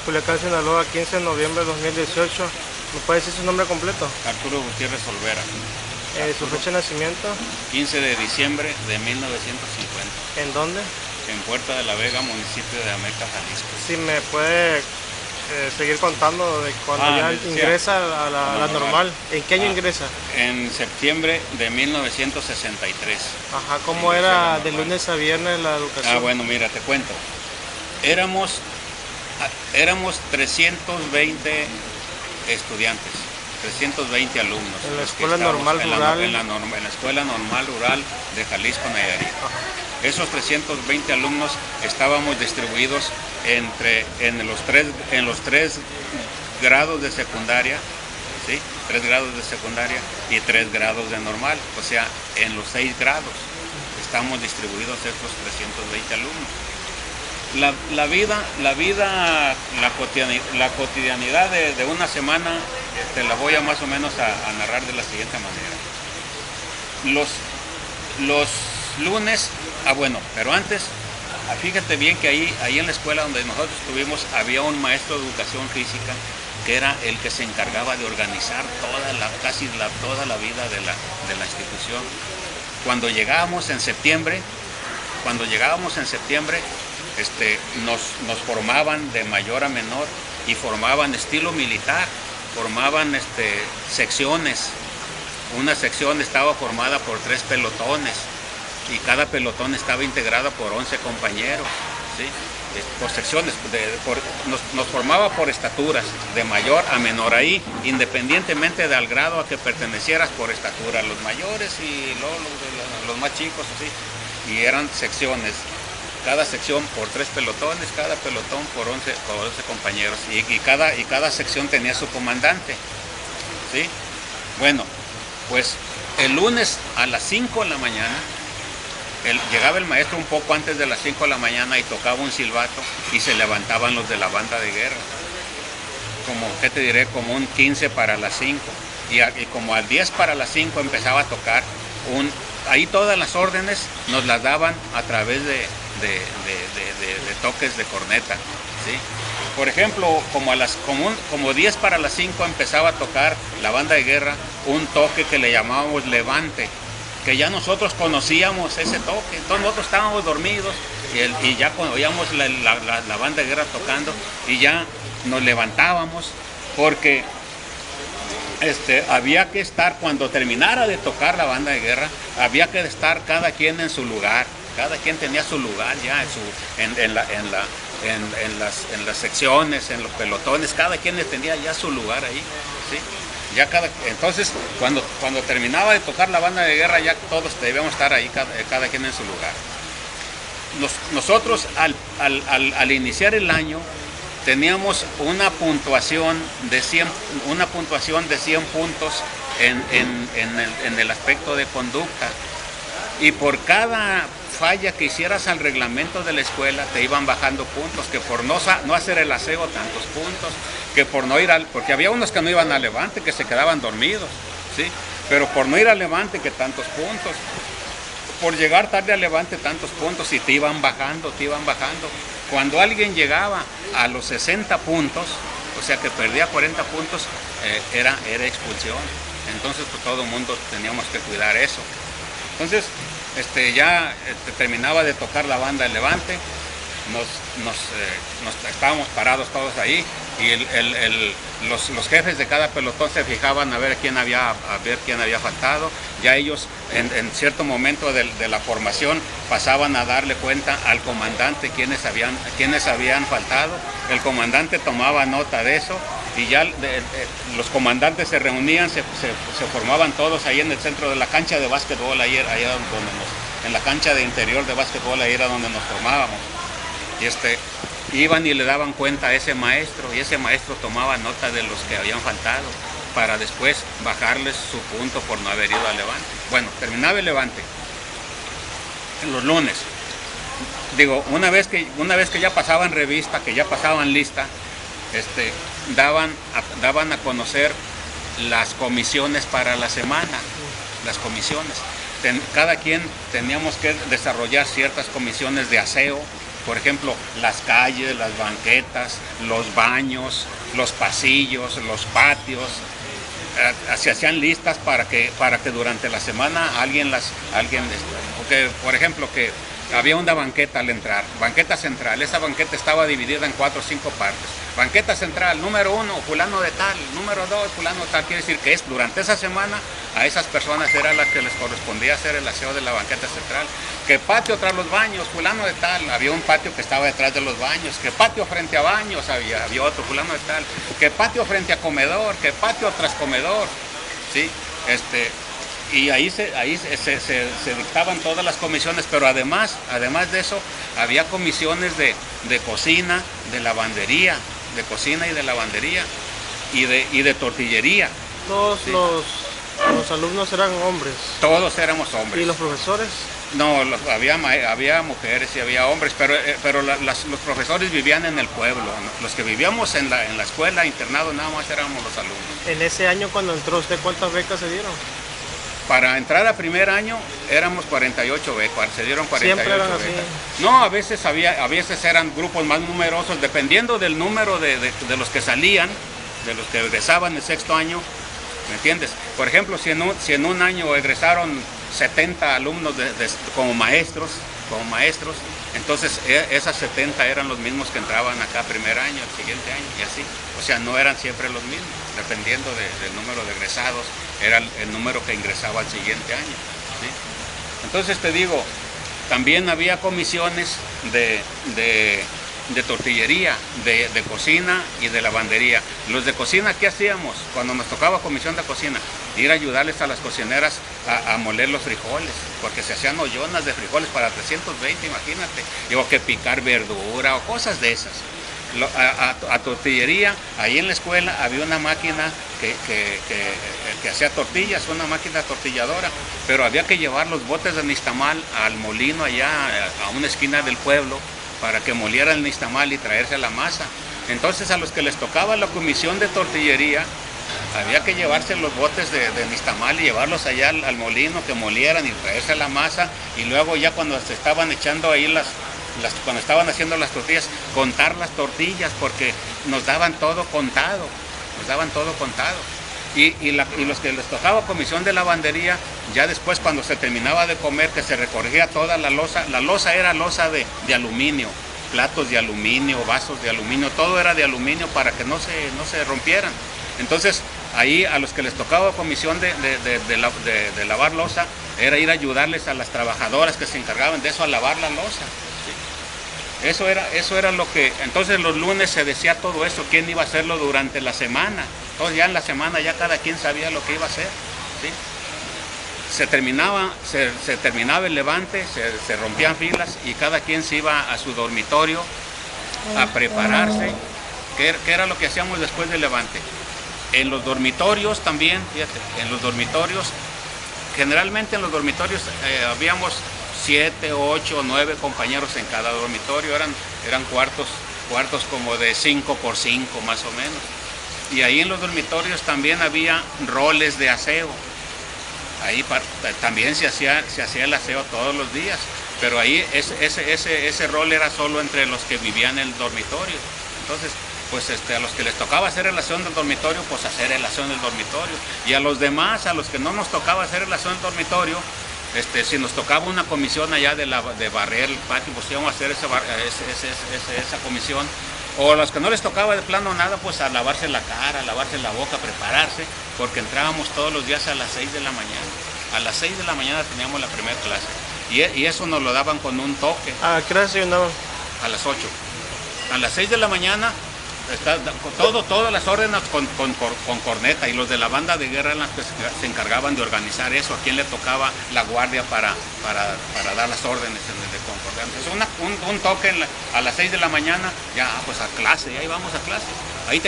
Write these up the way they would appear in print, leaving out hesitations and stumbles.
Culiacán, Sinaloa, 15 de noviembre de 2018. ¿Me puede decir su nombre completo? Arturo Gutiérrez Olvera. Su fecha de nacimiento. 15 de diciembre de 1950. ¿En dónde? En Puerta de la Vega, municipio de Ameca, Jalisco. Si me puede seguir contando de cuando ya ingresa a la normal. ¿En qué año ingresa? En septiembre de 1963. Ajá, ¿cómo era de lunes a viernes la educación? Bueno, mira, te cuento. Éramos 320 estudiantes, 320 alumnos. En la escuela normal rural. En la escuela normal rural de Jalisco, Nayarit. Ajá. Esos 320 alumnos estábamos distribuidos en los tres grados de secundaria, ¿sí? 3 grados de secundaria y 3 grados de normal, o sea, en los 6 grados estamos distribuidos estos 320 alumnos. La cotidianidad de una semana te la voy a más o menos a narrar de la siguiente manera. Los lunes, pero antes, fíjate bien que ahí en la escuela donde nosotros estuvimos había un maestro de educación física que era el que se encargaba de organizar toda la vida de la institución. Cuando llegábamos en septiembre, nos formaban de mayor a menor y formaban estilo militar, formaban secciones. Una sección estaba formada por 3 pelotones y cada pelotón estaba integrado por 11 compañeros, ¿sí? Por secciones, nos formaba por estaturas, de mayor a menor, ahí, independientemente del grado a que pertenecieras por estatura, los mayores y los más chicos, así, y eran secciones. Cada sección por 3 pelotones, cada pelotón por 11 compañeros, y cada sección tenía su comandante, ¿sí? Bueno, pues el lunes a las 5 de la mañana, llegaba el maestro un poco antes de las 5 de la mañana y tocaba un silbato y se levantaban los de la banda de guerra, como un 15 para las 5, y como al 10 para las 5 empezaba a tocar ahí todas las órdenes nos las daban a través de toques de corneta, ¿sí? Por ejemplo, como 10 para las 5 empezaba a tocar la banda de guerra un toque que le llamábamos levante, que ya nosotros conocíamos ese toque. Entonces nosotros estábamos dormidos y ya cuando oíamos la banda de guerra tocando y ya nos levantábamos porque había que estar, cuando terminara de tocar la banda de guerra, había que estar cada quien en su lugar. Cada quien tenía su lugar ya en las secciones, en los pelotones, cada quien tenía ya su lugar ahí, ¿sí? Entonces, cuando terminaba de tocar la banda de guerra, ya todos debíamos estar ahí, cada quien en su lugar. Nosotros al iniciar el año teníamos una puntuación de 100 puntos en el aspecto de conducta, y por cada falla que hicieras al reglamento de la escuela te iban bajando puntos, que por no hacer el aseo tantos puntos, que por no ir porque había unos que no iban al levante, que se quedaban dormidos, ¿sí? Pero por no ir al levante, que tantos puntos, por llegar tarde al levante tantos puntos, y te iban bajando. Cuando alguien llegaba a los 60 puntos, o sea que perdía 40 puntos, era expulsión. Entonces pues todo el mundo teníamos que cuidar eso. Entonces terminaba de tocar la banda del levante, estábamos parados todos ahí, y los jefes de cada pelotón se fijaban a ver quién había faltado. Ya ellos en cierto momento de la formación pasaban a darle cuenta al comandante quiénes habían faltado. El comandante tomaba nota de eso, y ya los comandantes se reunían, se formaban todos ahí en el centro de la cancha de básquetbol, en la cancha de interior de básquetbol, ahí era donde nos formábamos. Y iban y le daban cuenta a ese maestro, y ese maestro tomaba nota de los que habían faltado para después bajarles su punto por no haber ido al levante. Bueno, terminaba el levante en los lunes. Digo, una vez que ya pasaban revista, que ya pasaban lista, daban a conocer las comisiones para la semana, las comisiones. Cada quien teníamos que desarrollar ciertas comisiones de aseo, Por ejemplo, las calles, las banquetas, los baños, los pasillos, los patios, se hacían listas para que durante la semana porque por ejemplo que había una banqueta al entrar, banqueta central, esa banqueta estaba dividida en 4 o 5 partes. Banqueta central, número 1, fulano de tal, número 2, fulano de tal, quiere decir que durante esa semana a esas personas era las que les correspondía hacer el aseo de la banqueta central. Que patio tras los baños, fulano de tal, había un patio que estaba detrás de los baños. Que patio frente a baños, había otro, fulano de tal. Que patio frente a comedor, que patio tras comedor, ¿sí? Y ahí se dictaban todas las comisiones, pero además de eso, había comisiones de cocina, de lavandería, de cocina y de lavandería, y de tortillería. Todos ¿sí? los alumnos eran hombres. Todos éramos hombres. ¿Y los profesores? No, había mujeres y había hombres, pero los profesores vivían en el pueblo. Los que vivíamos en la escuela, internado, nada más éramos los alumnos. En ese año cuando entró usted, ¿cuántas becas se dieron? Para entrar a primer año éramos 48 becas, se dieron 48 ¿Siempre eran becas. así? No, a veces eran grupos más numerosos, dependiendo del número de los que salían, de los que egresaban el sexto año, ¿me entiendes? Por ejemplo, si en un año egresaron 70 alumnos como maestros, entonces esas 70 eran los mismos que entraban acá primer año, el siguiente año y así. O sea, no eran siempre los mismos, dependiendo del número de egresados, era el número que ingresaba al siguiente año, ¿sí? Entonces te digo, también había comisiones de tortillería, de cocina y de lavandería. Los de cocina, ¿qué hacíamos? Cuando nos tocaba comisión de cocina, ir a ayudarles a las cocineras a moler los frijoles, porque se hacían ollonas de frijoles para 320, imagínate, o que picar verdura o cosas de esas. A tortillería, ahí en la escuela había una máquina que hacía tortillas, una máquina tortilladora, pero había que llevar los botes de nixtamal al molino allá a una esquina del pueblo para que moliera el nixtamal y traerse la masa. Entonces a los que les tocaba la comisión de tortillería, había que llevarse los botes de nixtamal y llevarlos allá al molino, que molieran y traerse la masa, y luego ya cuando se estaban echando ahí cuando estaban haciendo las tortillas, contar las tortillas, porque nos daban todo contado, Y los que les tocaba comisión de lavandería, ya después cuando se terminaba de comer, que se recogía toda la loza era loza de aluminio, platos de aluminio, vasos de aluminio, todo era de aluminio para que no se rompieran. Entonces ahí a los que les tocaba comisión de lavar loza, era ir a ayudarles a las trabajadoras que se encargaban de eso, a lavar la loza. Eso era lo que, entonces los lunes se decía todo eso, quién iba a hacerlo durante la semana. Entonces ya en la semana ya cada quien sabía lo que iba a hacer, ¿sí? Se terminaba el levante, se rompían filas y cada quien se iba a su dormitorio a prepararse. ¿Qué era lo que hacíamos después del levante? En los dormitorios también, fíjate, generalmente en los dormitorios habíamos 7, 8, 9 compañeros en cada dormitorio, eran cuartos como de 5 por 5 más o menos. Y ahí en los dormitorios también había roles de aseo. Ahí también se hacía el aseo todos los días, pero ahí ese rol era solo entre los que vivían en el dormitorio. Entonces, pues a los que les tocaba hacer el aseo en el dormitorio, pues hacer el aseo en el dormitorio. Y a los demás, a los que no nos tocaba hacer el aseo en el dormitorio, si nos tocaba una comisión allá de barrer el patio, pues íbamos a hacer esa comisión. O a los que no les tocaba de plano nada, pues a lavarse la cara, a lavarse la boca, a prepararse, porque entrábamos todos los días a las 6 de la mañana. A las 6 de la mañana teníamos la primera clase. Y eso nos lo daban con un toque. ¿A qué hora desayunaban? A las 8. A las 6 de la mañana, todas las órdenes con corneta, y los de la banda de guerra eran los que se encargaban de organizar eso, a quién le tocaba la guardia para dar las órdenes de concordancia. Entonces un toque a las 6 de la mañana, ya pues a clase, ahí vamos a clase.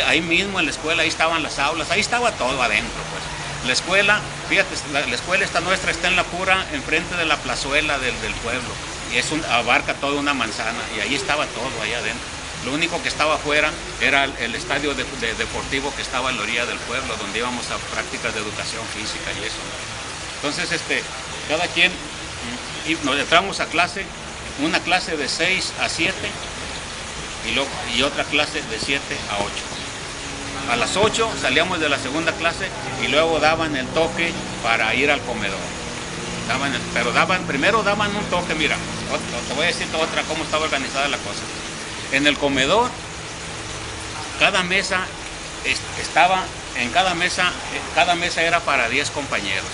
Ahí mismo en la escuela, ahí estaban las aulas, ahí estaba todo adentro, pues. La escuela, fíjate, la escuela nuestra está en la pura, enfrente de la plazuela del pueblo, y abarca toda una manzana, y ahí estaba todo, ahí adentro. Lo único que estaba afuera era el estadio deportivo que estaba en la orilla del pueblo, donde íbamos a prácticas de educación física y eso. Entonces, cada quien, y nos entramos a clase, una clase de 6 a 7 y otra clase de 7 a 8. A las 8 salíamos de la segunda clase y luego daban el toque para ir al comedor. Primero daban un toque, mira, te voy a decir otra, cómo estaba organizada la cosa. En el comedor, cada mesa cada mesa era para 10 compañeros.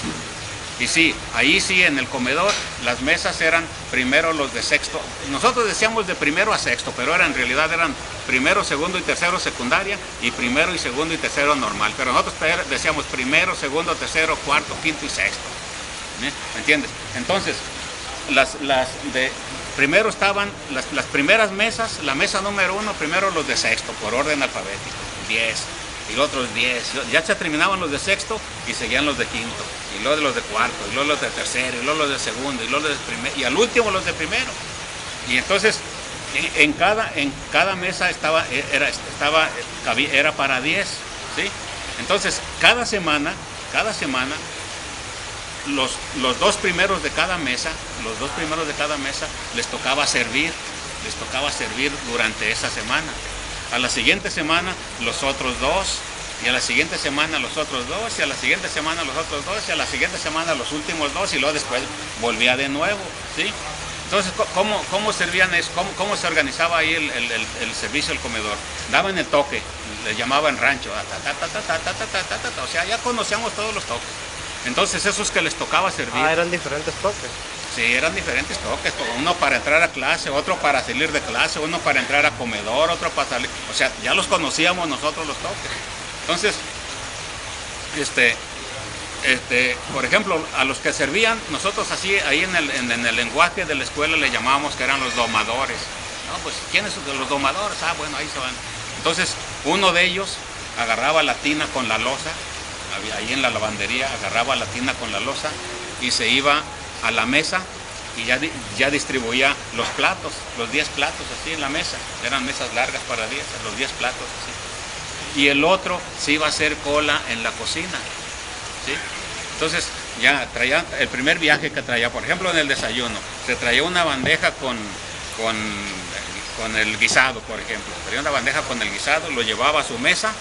Y sí, ahí sí, en el comedor, las mesas eran primero los de sexto. Nosotros decíamos de primero a sexto, pero en realidad eran primero, segundo y tercero secundaria y primero y segundo y tercero normal. Pero nosotros decíamos primero, segundo, tercero, cuarto, quinto y sexto. ¿Me entiendes? Entonces, primero estaban las primeras mesas, la mesa número 1, primero los de sexto, por orden alfabético, 10. Y los otros 10, ya se terminaban los de sexto y seguían los de quinto, y luego los de cuarto, y luego los de tercero, y luego los de segundo, y luego los de primero, y al último los de primero. Y entonces en cada mesa era para 10, ¿sí? Entonces cada semana los dos primeros de cada mesa les tocaba servir durante esa semana. A la siguiente semana los otros 2, y a la siguiente semana los otros 2, y a la siguiente semana los otros 2, y a la siguiente semana los últimos 2, y luego después volvía de nuevo, ¿sí? Entonces, ¿cómo servían eso? ¿Cómo se organizaba ahí el servicio del comedor? Daban el toque, le llamaban rancho, o sea, ya conocíamos todos los toques. Entonces, esos que les tocaba servir. Eran diferentes toques. Sí, eran diferentes toques, uno para entrar a clase, otro para salir de clase, uno para entrar a comedor, otro para salir, o sea, ya los conocíamos nosotros los toques. Entonces, por ejemplo, a los que servían, nosotros así, ahí en el lenguaje de la escuela le llamábamos que eran los domadores. No, pues, ¿quiénes son los domadores? Bueno, ahí se van. Entonces, uno de ellos agarraba la tina con la loza, ahí en la lavandería, agarraba la tina con la loza y se iba a la mesa y ya distribuía los platos, los 10 platos así en la mesa. Eran mesas largas para 10, los 10 platos así. Y el otro se iba a hacer cola en la cocina, ¿sí? Entonces ya traía el primer viaje que traía, por ejemplo en el desayuno, se traía una bandeja con el guisado, por ejemplo. Traía una bandeja con el guisado, lo llevaba a su mesa,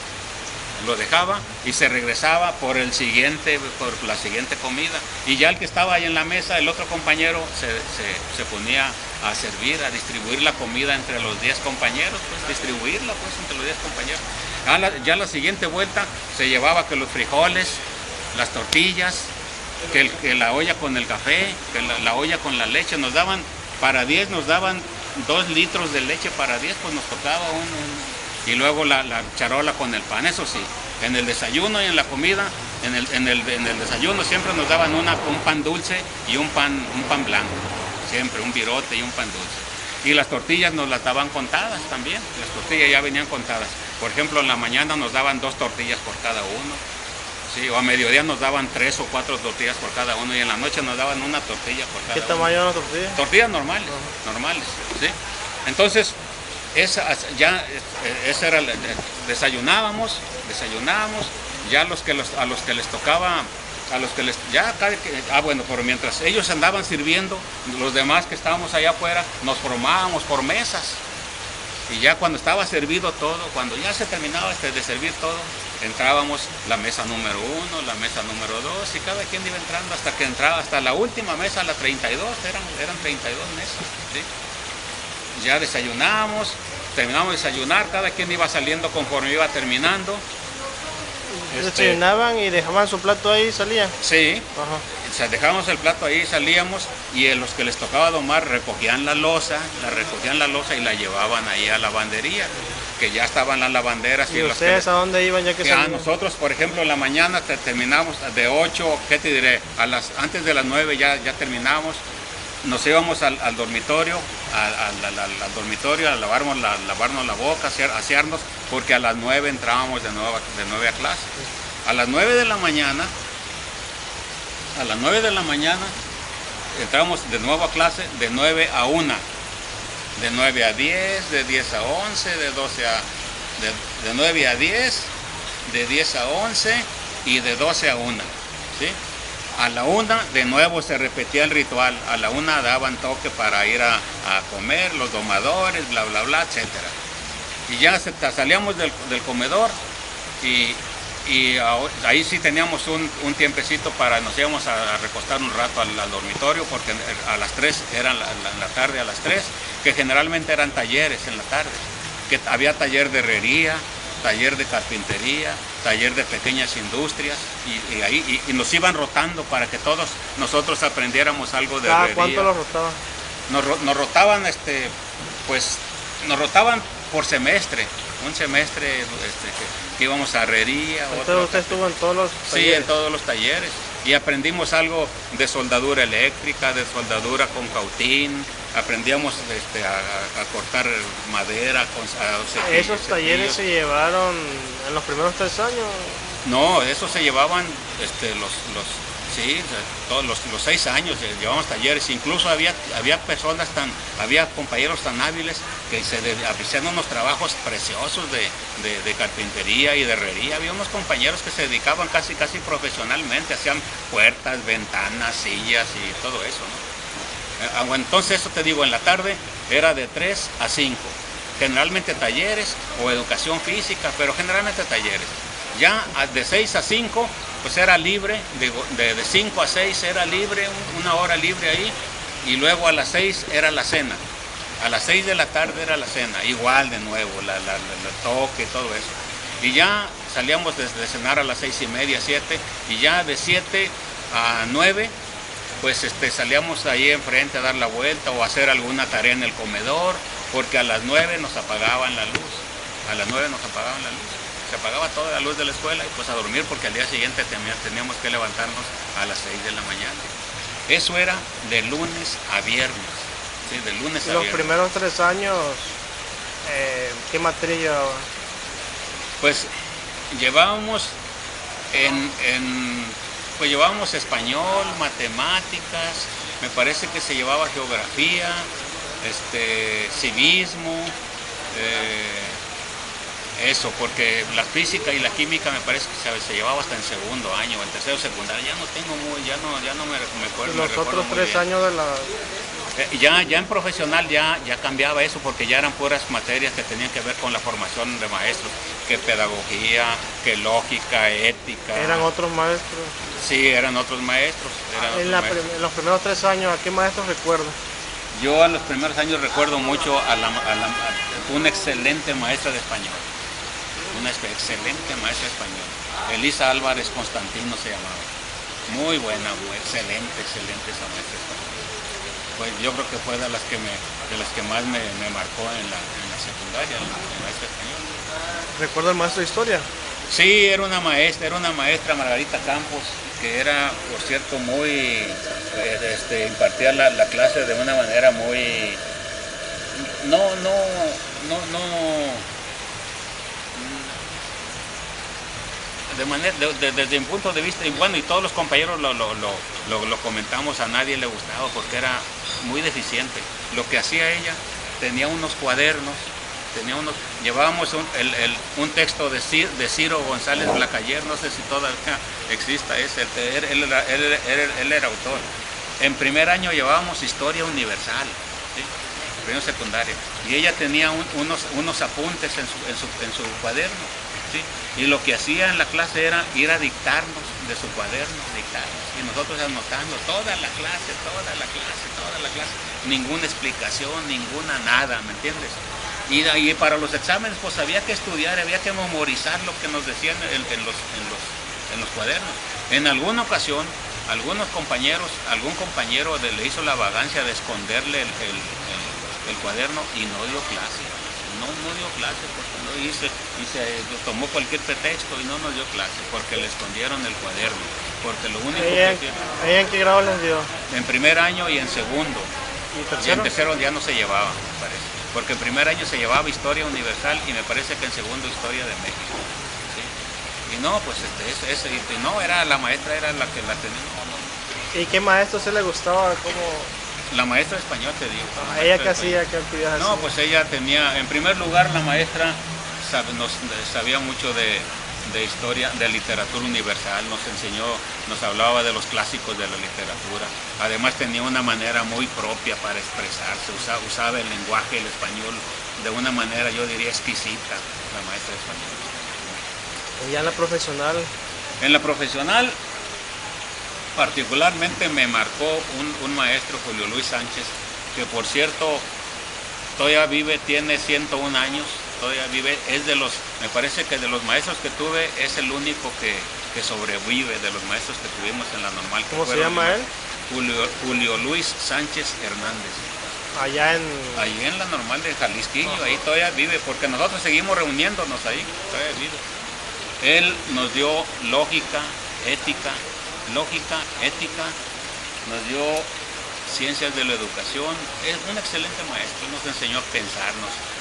lo dejaba y se regresaba por la siguiente comida. Y ya el que estaba ahí en la mesa, el otro compañero se ponía a servir, a distribuir la comida entre los 10 compañeros, pues distribuirla pues entre los 10 compañeros. Ya la siguiente vuelta se llevaba que los frijoles, las tortillas, que la olla con el café, que la olla con la leche, para 10 nos daban 2 litros de leche para 10, pues nos tocaba y luego la charola con el pan. Eso sí, en el desayuno y en la comida, en el desayuno siempre nos daban un pan dulce y un pan blanco, siempre un virote y un pan dulce. Y las tortillas nos las daban contadas también, las tortillas ya venían contadas. Por ejemplo, en la mañana nos daban 2 tortillas por cada uno, ¿sí? O a mediodía nos daban 3 o 4 tortillas por cada uno, y en la noche nos daban una tortilla por cada uno. ¿Qué tamaño eran las tortillas? Tortillas normales, ¿sí? Entonces, esa era desayunábamos, ya a los que les tocaba, bueno, pero mientras ellos andaban sirviendo, los demás que estábamos allá afuera, nos formábamos por mesas. Y ya cuando estaba servido todo, cuando ya se terminaba de servir todo, entrábamos la mesa número 1, la mesa número 2, y cada quien iba entrando hasta que entraba, hasta la última mesa, la 32, eran 32 mesas, ¿sí? Ya desayunábamos, terminamos de desayunar, cada quien iba saliendo conforme iba terminando. Desayunaban y dejaban su plato ahí y salían. Sí. Ajá. O sea, dejábamos el plato ahí, salíamos, y los que les tocaba domar recogían la loza y la llevaban ahí a la lavandería, que ya estaban las lavanderas. ¿Y ustedes a dónde iban ya que salían? Nosotros, por ejemplo, en la mañana terminamos de 8, ¿qué te diré? Antes de las 9 ya terminamos. Nos íbamos al dormitorio, al dormitorio a lavarnos la boca, asearnos, porque a las 9 entrábamos de 9 a clase. A las 9 de la mañana entramos de nuevo a clase, de 9 a 1, de 9 a 10, de 10 a 11, de 9 a 10, de 10 a 11 y de 12 a 1, ¿sí? A la 1 de nuevo se repetía el ritual. A la 1 daban toque para ir a comer, los domadores, bla, bla, bla, etcétera. Y ya salíamos del comedor y ahí sí teníamos un tiempecito para, nos íbamos a recostar un rato al dormitorio, porque a las 3 era en la tarde, a las 3, que generalmente eran talleres en la tarde, que había taller de herrería, taller de carpintería, taller de pequeñas industrias, y nos iban rotando para que todos nosotros aprendiéramos algo de herrería. ¿Cuánto los rotaban? Nos rotaban, pues, nos rotaban por semestre, un semestre que íbamos a herrería. Entonces usted estuvo en todos los talleres. Sí, en todos los talleres, y aprendimos algo de soldadura eléctrica, de soldadura con cautín, aprendíamos a cortar madera. ¿Esos talleres se llevaron en los primeros 3 años? No, esos se llevaban todos los 6 años llevamos talleres. Incluso había compañeros tan hábiles que hacían unos trabajos preciosos de carpintería y de herrería. Había unos compañeros que se dedicaban casi profesionalmente, hacían puertas, ventanas, sillas y todo eso, ¿no? Entonces, eso te digo, en la tarde era de 3 a 5, generalmente talleres o educación física, pero generalmente talleres. Ya de 6 a 5, pues era libre, de 5 a 6 era libre, 1 hora libre ahí, y luego a las 6 era la cena. A las 6 de la tarde era la cena, igual de nuevo, el toque y todo eso. Y ya salíamos de cenar a las 6:30, 7, y ya de 7 a 9, pues salíamos ahí enfrente a dar la vuelta o a hacer alguna tarea en el comedor, porque a las 9 nos apagaban la luz. A las 9 nos apagaban la luz. Se apagaba toda la luz de la escuela y pues a dormir, porque al día siguiente teníamos que levantarnos a las 6 de la mañana. Eso era de lunes a viernes. Sí, de lunes a viernes. Los primeros 3 años, ¿qué materia llevaba? Pues llevábamos pues llevábamos español, matemáticas, me parece que se llevaba geografía, civismo, eso, porque la física y la química me parece que se llevaba hasta en segundo año, en tercero secundario. Ya no tengo ya no me acuerdo. Los otros 3 años de la... Ya en profesional ya cambiaba eso, porque ya eran puras materias que tenían que ver con la formación de maestros, que pedagogía, que lógica, ética. ¿Eran otros maestros? Sí, eran otros maestros. En los primeros 3 años, ¿a qué maestros recuerdas? Yo a los primeros años recuerdo mucho a una excelente maestra de español. Una excelente maestra de español. Elisa Álvarez Constantino se llamaba. Muy buena, excelente esa maestra de español. Pues yo creo que fue de las que más me marcó en la secundaria, la maestra de español. ¿Recuerda el maestro de historia? Sí, era una maestra, Margarita Campos, que era, por cierto, muy, impartía la clase de una manera muy, desde mi punto de vista, y bueno, y todos los compañeros lo comentamos, a nadie le gustaba porque era muy deficiente. Lo que hacía ella, tenía unos cuadernos, llevábamos un texto de Ciro González Blacayer, no sé si todavía exista ese, él era autor. En primer año llevábamos Historia Universal, ¿sí? Primero secundaria, y ella tenía unos apuntes en su cuaderno, ¿sí? Y lo que hacía en la clase era ir a dictarnos de su cuaderno, y nosotros anotando toda la clase, ninguna explicación, ninguna nada, ¿me entiendes? Y para los exámenes pues había que estudiar, había que memorizar lo que nos decían en los cuadernos. En alguna ocasión, algún compañero le hizo la vagancia de esconderle el cuaderno y no dio clase. No dio clase porque se tomó cualquier pretexto y no nos dio clase porque le escondieron el cuaderno. Porque lo único ¿Ella en qué grado les dio? En primer año y en segundo. ¿Y Y en tercero ya no se llevaba, me parece. Porque en primer año se llevaba Historia Universal y me parece que en segundo Historia de México. ¿Sí? Y no, pues la maestra era la que la tenía. ¿Y qué maestro se le gustaba? La maestra de español, te digo. ¿Ella qué hacía? ¿Qué actividades hacía? Pues ella tenía, en primer lugar, la maestra sabía mucho de historia, de literatura universal, nos hablaba de los clásicos de la literatura. Además tenía una manera muy propia para expresarse, usaba el lenguaje, el español, de una manera, yo diría, exquisita, la maestra de español. ¿Y ya en la profesional? En la profesional, particularmente me marcó un maestro, Julio Luis Sánchez, que por cierto todavía vive, tiene 101 años, todavía vive, me parece que de los maestros que tuve es el único que sobrevive de los maestros que tuvimos en la normal. ¿Cómo se llama él? Julio Luis Sánchez Hernández. Allí en la normal de Jalisquillo, ahí todavía vive, porque nosotros seguimos reuniéndonos ahí, todavía vive. Él nos dio lógica, ética, nos dio ciencias de la educación. Es un excelente maestro, nos enseñó a pensar,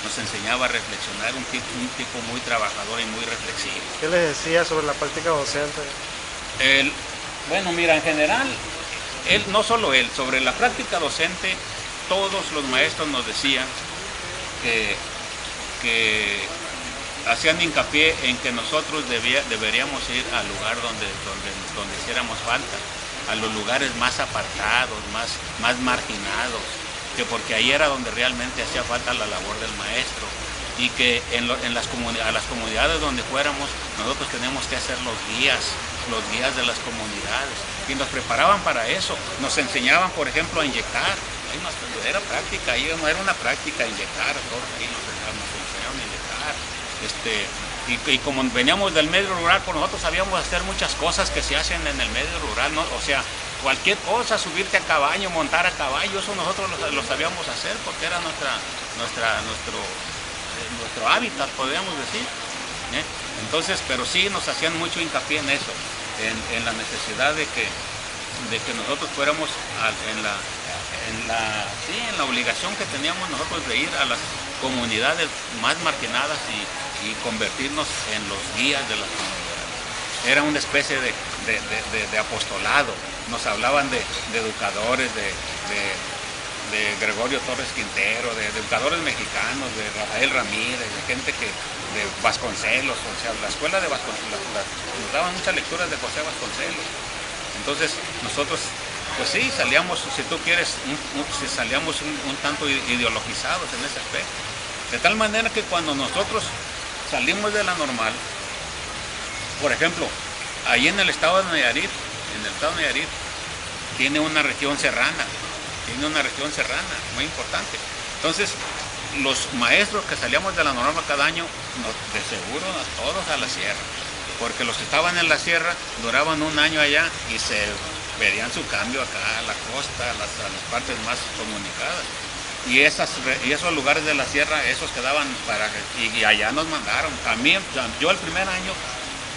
nos enseñaba a reflexionar, un tipo muy trabajador y muy reflexivo. ¿Qué les decía sobre la práctica docente? Bueno, mira, en general, no solo él, sobre la práctica docente, todos los maestros nos decían que hacían hincapié en que nosotros deberíamos ir al lugar donde hiciéramos falta, a los lugares más apartados, más marginados, que porque ahí era donde realmente hacía falta la labor del maestro, y que a las comunidades donde fuéramos, nosotros teníamos que hacer los guías de las comunidades, y nos preparaban para eso, nos enseñaban, por ejemplo, a inyectar. Era práctica, era una práctica inyectar, todos ahí nos enseñaban a inyectar. Y como veníamos del medio rural, pues nosotros sabíamos hacer muchas cosas que se hacen en el medio rural, ¿no? O sea, cualquier cosa, subirte a caballo, montar a caballo, eso nosotros lo sabíamos hacer porque era nuestro hábitat, podríamos decir. Entonces, pero sí nos hacían mucho hincapié en eso, en la necesidad de que nosotros fuéramos en la obligación que teníamos nosotros de ir a las comunidades más marginadas y convertirnos en los guías de las comunidades. Era una especie de apostolado. Nos hablaban de educadores, de Gregorio Torres Quintero, de educadores mexicanos, de Rafael Ramírez, de gente de Vasconcelos, o sea, la escuela de Vasconcelos, nos daban muchas lecturas de José Vasconcelos. Entonces nosotros, pues sí, salíamos, si tú quieres, salíamos un tanto ideologizados en ese aspecto. De tal manera que cuando nosotros salimos de la normal, por ejemplo, ahí en el estado de Nayarit, tiene una región serrana, muy importante. Entonces, los maestros que salíamos de la normal cada año, de seguro a todos a la sierra, porque los que estaban en la sierra duraban un año allá y se verían su cambio acá a la costa, a las partes más comunicadas. Y esos lugares de la sierra, esos quedaban y allá nos mandaron. A mí, yo el primer año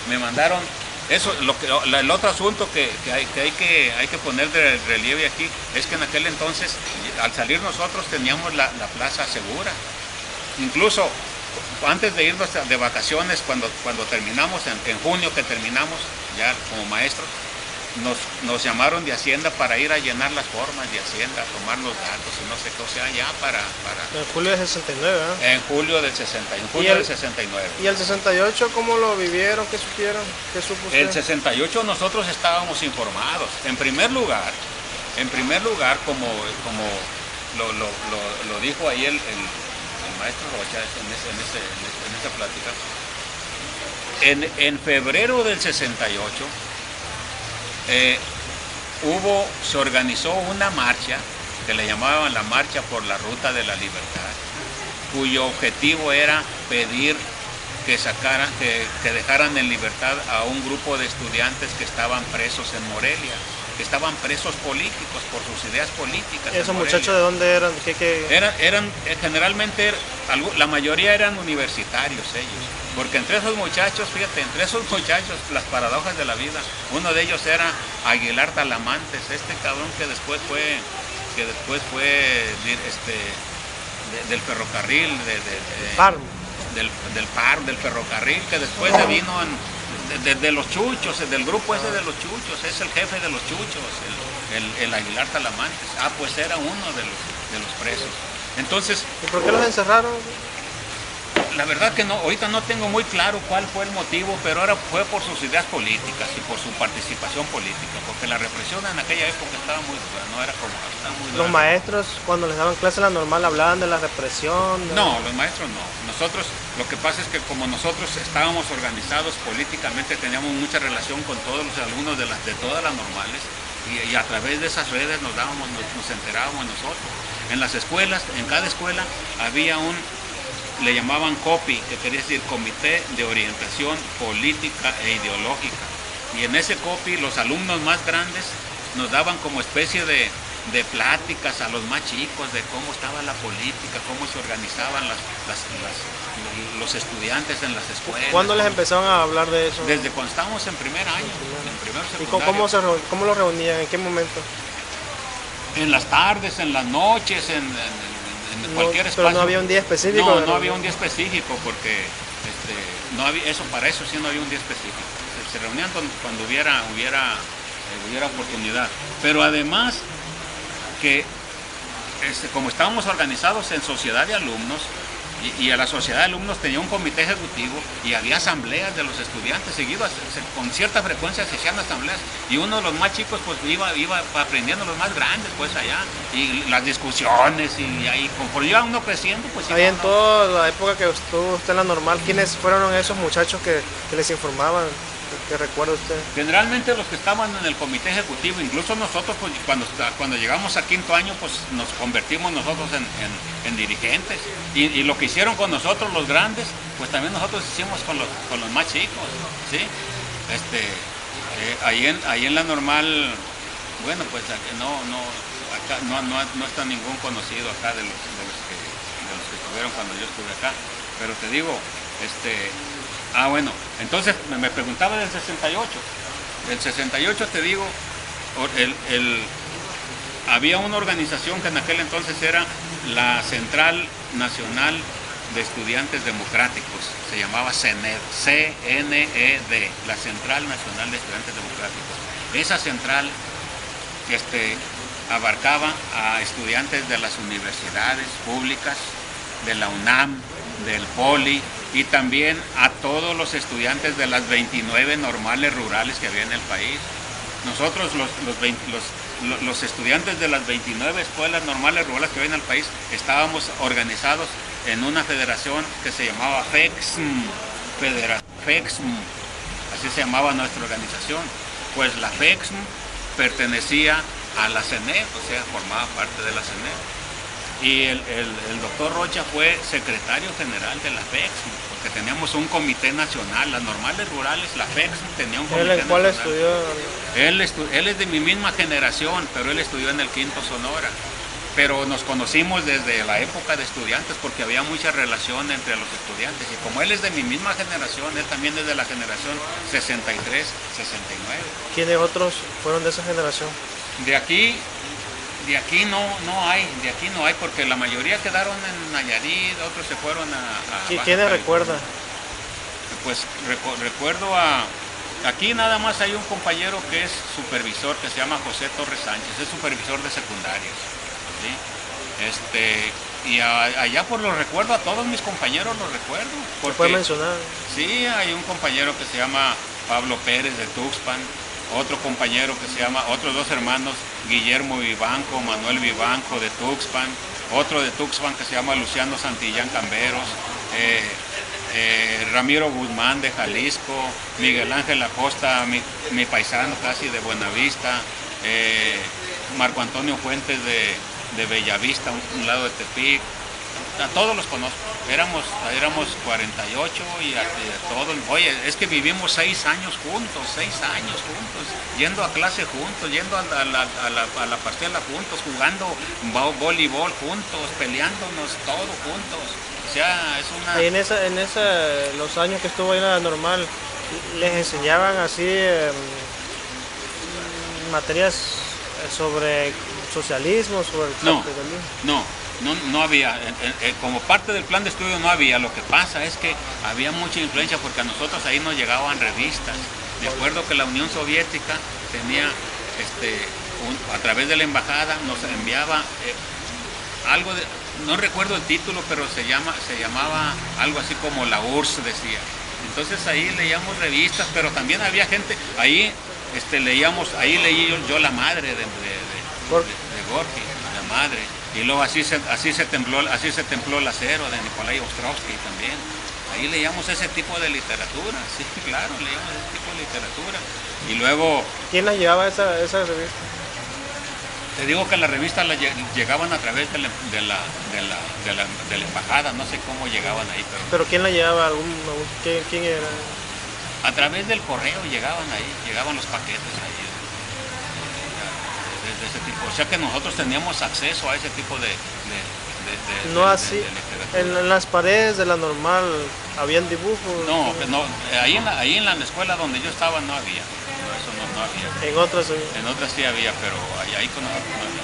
me mandaron, el otro asunto que hay que poner de relieve aquí, es que en aquel entonces, al salir nosotros teníamos la plaza segura. Incluso antes de irnos de vacaciones, cuando terminamos, en junio que terminamos ya como maestros, nos llamaron de Hacienda para ir a llenar las formas de Hacienda, a tomar los datos y no sé qué, o sea, ya para... En julio del 69, ¿eh? En julio del 69. ¿Y el 68 cómo lo vivieron? ¿Qué supieron? ¿Qué supo usted? El 68 nosotros estábamos informados. En primer lugar, como lo dijo ahí el maestro Rocha en esa plática, en febrero del 68, se organizó una marcha que le llamaban la Marcha por la Ruta de la Libertad, cuyo objetivo era pedir que dejaran en libertad a un grupo de estudiantes que estaban presos en Morelia, que estaban presos políticos por sus ideas políticas. ¿Esos muchachos de dónde eran? Eran generalmente, la mayoría eran universitarios ellos, porque entre esos muchachos, las paradojas de la vida, uno de ellos era Aguilar Talamantes, este cabrón que después fue del ferrocarril, del ferrocarril, que después vino de los chuchos, del grupo ese de los chuchos, es el jefe de los chuchos, el Aguilar Talamantes. Pues era uno de los presos. Entonces, ¿y por qué los encerraron? La verdad que no, ahorita no tengo muy claro cuál fue el motivo, pero ahora fue por sus ideas políticas y por su participación política, porque la represión en aquella época estaba muy dura, no era como estaba muy dura. ¿Los maestros cuando les daban clase la normal hablaban de la represión? No, los maestros no. Nosotros, lo que pasa es que como nosotros estábamos organizados políticamente, teníamos mucha relación con todos los alumnos de todas las normales, y a través de esas redes nos enterábamos nosotros. En las escuelas, en cada escuela había le llamaban COPI, que quería decir Comité de Orientación Política e Ideológica. Y en ese COPI los alumnos más grandes nos daban como especie de pláticas a los más chicos de cómo estaba la política, cómo se organizaban los estudiantes en las escuelas. ¿Cuándo les empezaron a hablar de eso? Desde cuando estábamos en primer año, en primer secundario. ¿Y cómo lo reunían? ¿En qué momento? En las tardes, en las noches, en cualquier espacio. Pero no había un día específico. No había un día específico porque no había para eso sí no había un día específico. Se reunían cuando hubiera oportunidad. Pero además que como estábamos organizados en sociedad de alumnos, y a la sociedad de alumnos tenía un comité ejecutivo y había asambleas de los estudiantes seguidas, con cierta frecuencia se hacían asambleas, y uno de los más chicos pues iba aprendiendo, los más grandes pues allá, y las discusiones, y ahí conforme iba uno creciendo pues... Ahí en toda la época que estuvo usted en la normal, ¿quiénes fueron esos muchachos que les informaban? ¿Qué recuerda usted? Generalmente los que estaban en el comité ejecutivo, incluso nosotros pues, cuando llegamos a quinto año pues nos convertimos nosotros en dirigentes, y lo que hicieron con nosotros los grandes pues también nosotros hicimos con los más chicos, ¿sí? Ahí en la normal, bueno pues acá no está ningún conocido acá de los que estuvieron cuando yo estuve acá, pero te digo, bueno, entonces me preguntaba del 68. Del 68 te digo, había una organización que en aquel entonces era la Central Nacional de Estudiantes Democráticos, se llamaba CNED, C-N-E-D, la Central Nacional de Estudiantes Democráticos. Esa central abarcaba a estudiantes de las universidades públicas, de la UNAM, del POLI, y también a todos los estudiantes de las 29 normales rurales que había en el país. Nosotros, los estudiantes de las 29 escuelas normales rurales que había en el país, estábamos organizados en una federación que se llamaba FEXM, así se llamaba nuestra organización. Pues la FEXM pertenecía a la CNED, o sea, formaba parte de la CNED. Y el doctor Rocha fue secretario general de la FEXM, porque teníamos un comité nacional, las normales rurales, la FEXM tenía un comité nacional. ¿Cuál estudió? Él es de mi misma generación, pero él estudió en el Quinto Sonora. Pero nos conocimos desde la época de estudiantes, porque había mucha relación entre los estudiantes. Y como él es de mi misma generación, él también es de la generación 63, 69. ¿Quiénes otros fueron de esa generación? De aquí no hay, porque la mayoría quedaron en Nayarit, otros se fueron a ¿Y quiénes recuerda? Pues recuerdo aquí nada más hay un compañero que es supervisor, que se llama José Torres Sánchez, es supervisor de secundarias, ¿sí? Y allá pues los recuerdo, a todos mis compañeros los recuerdo. ¿Se puede mencionar? Sí, hay un compañero que se llama Pablo Pérez de Tuxpan, otro compañero que se llama, otros dos hermanos, Guillermo Vivanco, Manuel Vivanco de Tuxpan, otro de Tuxpan que se llama Luciano Santillán Camberos, Ramiro Guzmán de Jalisco, Miguel Ángel Acosta, mi paisano casi de Buenavista, Marco Antonio Fuentes de Bellavista, un lado de Tepic. A todos los conozco, éramos 48 y a todos. Oye, es que vivimos 6 años juntos, yendo a clase juntos, yendo a la parcela juntos, jugando voleibol juntos, peleándonos, todo juntos. O sea, es una... Y los años que estuvo ahí en la normal, ¿les enseñaban así materias sobre socialismo, sobre el capitalismo? No había, como parte del plan de estudio no había. Lo que pasa es que había mucha influencia, porque a nosotros ahí nos llegaban revistas. Me acuerdo que la Unión Soviética tenía, a través de la embajada nos enviaba no recuerdo el título, pero se llamaba algo así como La URSS, decía. Entonces ahí leíamos revistas, pero también había gente, ahí leí yo La Madre de Gorky, La Madre. Y luego así se templó el acero de Nikolai Ostrovsky también. Ahí leíamos ese tipo de literatura, sí, claro, leíamos ese tipo de literatura. Y luego... ¿Quién la llevaba esa revista? Te digo que las revistas llegaban a través de la embajada, no sé cómo llegaban ahí. ¿Pero quién la llevaba? ¿Quién era? A través del correo llegaban los paquetes ahí. De ese tipo. O sea que nosotros teníamos acceso a ese tipo de en las paredes de la normal habían dibujos. No, ahí en la escuela donde yo estaba no había. Eso no había. En otras sí había, pero ahí con nosotros no había.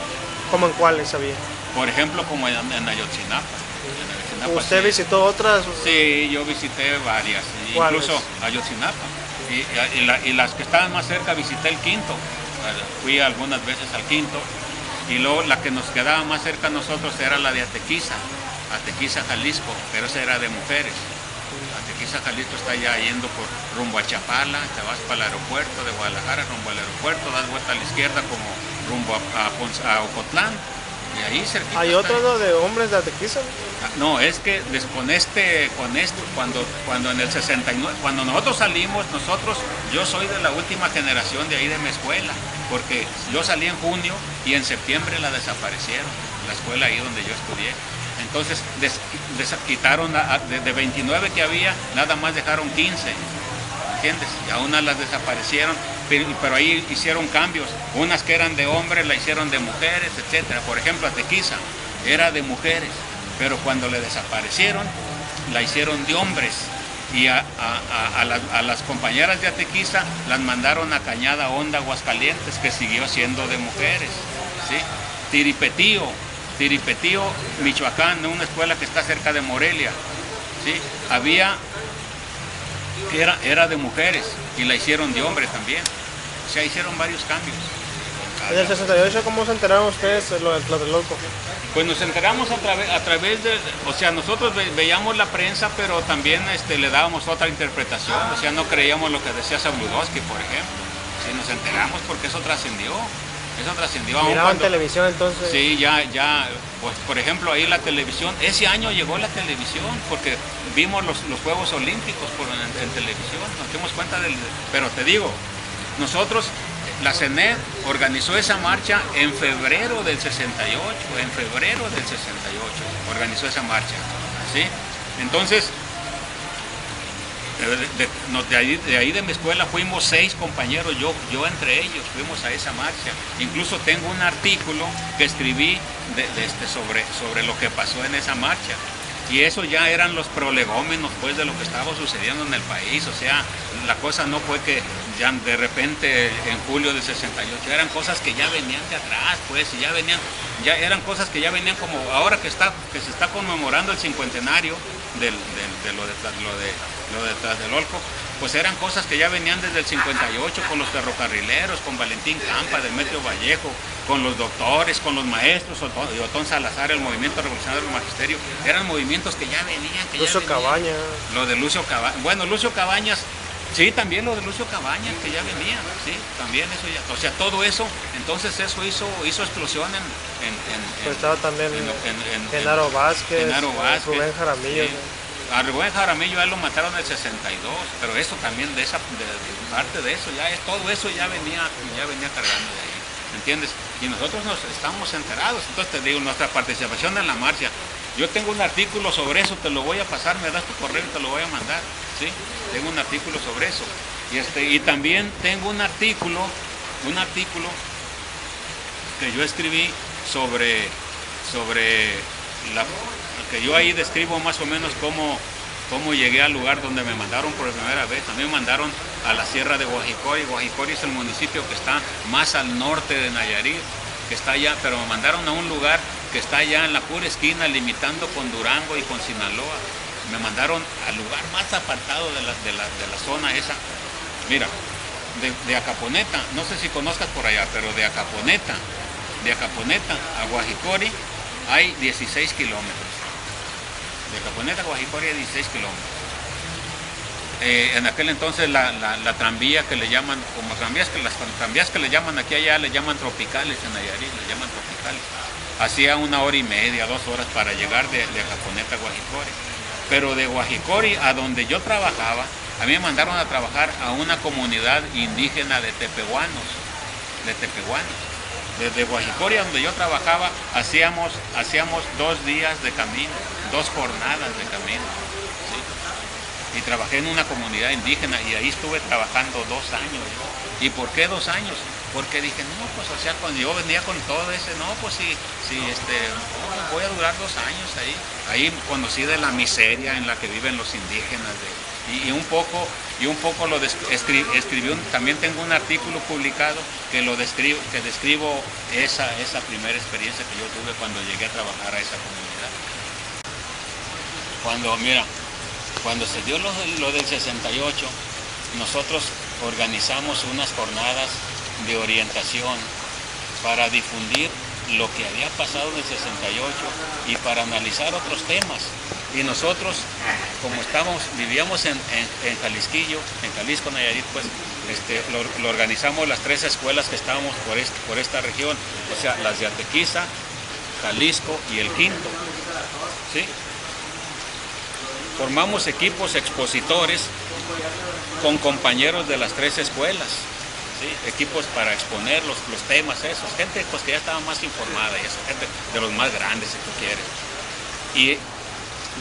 ¿Cómo en cuáles había? Por ejemplo, como en Ayotzinapa. ¿Usted visitó otras? Sí, yo visité varias, incluso Ayotzinapa. Y las que estaban más cerca visité el Quinto. Fui algunas veces al Quinto. Y luego la que nos quedaba más cerca a nosotros era la de Atequiza, Jalisco, pero esa era de mujeres. Atequiza, Jalisco está ya yendo rumbo a Chapala, te vas para el aeropuerto de Guadalajara, rumbo al aeropuerto, das vuelta a la izquierda como rumbo a Ocotlán. Y ahí cerquita. ¿Hay otro de hombres de Atequiza? No, es que cuando en el 69, cuando nosotros salimos, yo soy de la última generación de ahí de mi escuela, porque yo salí en junio y en septiembre la desaparecieron, la escuela ahí donde yo estudié. Entonces quitaron, de 29 que había, nada más dejaron 15, ¿entiendes? Y a unas las desaparecieron, pero ahí hicieron cambios. Unas que eran de hombres la hicieron de mujeres, etcétera. Por ejemplo, Atequiza era de mujeres, pero cuando le desaparecieron, la hicieron de hombres. Y a las compañeras de Atequiza las mandaron a Cañada Honda, Aguascalientes, que siguió siendo de mujeres, ¿sí? Tiripetío, Michoacán, una escuela que está cerca de Morelia, ¿sí? Era de mujeres y la hicieron de hombre también. O sea, hicieron varios cambios. ¿En el 68 cómo se enteraron ustedes de lo del Tlatelolco? Pues nos enteramos a través de, o sea, nosotros veíamos la prensa, pero también le dábamos otra interpretación, o sea, no creíamos lo que decía Sabludowski, por ejemplo. Sí, nos enteramos porque eso trascendió. ¿Miraban televisión entonces? Sí, pues por ejemplo ahí la televisión, ese año llegó la televisión, porque vimos los Juegos Olímpicos en televisión, nos dimos cuenta pero te digo, nosotros, la CENED organizó esa marcha en febrero del 68, organizó esa marcha, ¿sí? Entonces, de ahí de mi escuela fuimos 6 compañeros, yo entre ellos fuimos a esa marcha. Incluso tengo un artículo que escribí sobre lo que pasó en esa marcha. Y eso ya eran los prolegómenos pues de lo que estaba sucediendo en el país. O sea, la cosa no fue que ya de repente en julio del 68, eran cosas que ya venían de atrás, pues, y ya eran cosas que ya venían como ahora que se está conmemorando el cincuentenario de lo de Tlatelolco, pues eran cosas que ya venían desde el 58 con los ferrocarrileros, con Valentín Campa, Demetrio Vallejo, con los doctores, con los maestros, y Otón Salazar, el movimiento revolucionario del magisterio, eran movimientos que ya venían. Lucio Cabañas. Lo de Lucio Cabañas, bueno, Lucio Cabañas, sí, también lo de Lucio Cabañas, que ya venía, sí, también eso ya, o sea, todo eso, entonces eso hizo explosión pues estaba también Genaro Vázquez, Rubén Jaramillo. Sí. A Rubén Jaramillo ya lo mataron en el 62, pero eso también de parte de eso, todo eso ya venía cargando de ahí, ¿entiendes? Y nosotros nos estamos enterados. Entonces te digo, nuestra participación en la marcha, yo tengo un artículo sobre eso, te lo voy a pasar, me das tu correo y te lo voy a mandar, ¿sí? Tengo un artículo sobre eso. Y también tengo un artículo que yo escribí sobre que yo ahí describo más o menos cómo llegué al lugar donde me mandaron por primera vez. También me mandaron a la sierra de Guajicori. Guajicori es el municipio que está más al norte de Nayarit, que está allá, pero me mandaron a un lugar que está allá en la pura esquina, limitando con Durango y con Sinaloa. Me mandaron al lugar más apartado de la zona esa. Mira, de Acaponeta, no sé si conozcas por allá, pero de Acaponeta a Guajicori hay 16 kilómetros. De Caponeta a Guajicoria, 16 kilómetros. En aquel entonces la tranvía que le llaman, como las tranvías que le llaman aquí allá, le llaman tropicales en Nayarit, le llaman tropicales. Hacía 1h30, 2 horas para llegar de Caponeta a Guajicoria. Pero de Guajicoria a donde yo trabajaba, a mí me mandaron a trabajar a una comunidad indígena de tepehuanos. Desde Guajicoria, donde yo trabajaba, hacíamos 2 días de camino, 2 jornadas de camino. ¿Sí? Y trabajé en una comunidad indígena y ahí estuve trabajando 2 años. ¿Y por qué 2 años? Porque dije, no, pues o sea, cuando yo venía con todo ese, no, pues sí, no, voy a durar 2 años ahí. Ahí conocí de la miseria en la que viven los indígenas y un poco lo escribí, también tengo un artículo publicado que describo esa primera experiencia que yo tuve cuando llegué a trabajar a esa comunidad. Cuando se dio lo del 68, nosotros organizamos unas jornadas de orientación para difundir lo que había pasado en el 68 y para analizar otros temas. Y nosotros, como vivíamos en Jalisco, Nayarit, pues lo organizamos las 3 escuelas que estábamos por esta región, o sea, las de Atequiza, Jalisco y el Quinto. ¿Sí? Formamos equipos expositores con compañeros de las 3 escuelas. ¿Sí? Equipos para exponer los temas esos, gente pues que ya estaba más informada, y esa gente de los más grandes si tú quieres. Y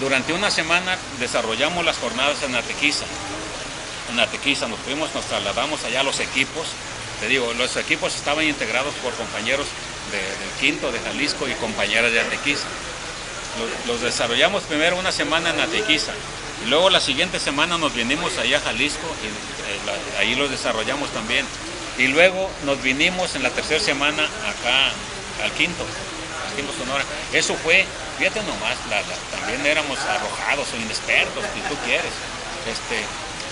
durante una semana desarrollamos las jornadas en Atequiza. Nos trasladamos allá a los equipos. Te digo, los equipos estaban integrados por compañeros del Quinto, de Jalisco y compañeras de Atequiza. Los desarrollamos primero una semana en Atequiza. Y luego la siguiente semana nos vinimos allá a Jalisco y ahí los desarrollamos también. Y luego nos vinimos en la tercera semana acá al Quinto Sonora. Eso fue, fíjate nomás, también éramos arrojados o inexpertos, si tú quieres.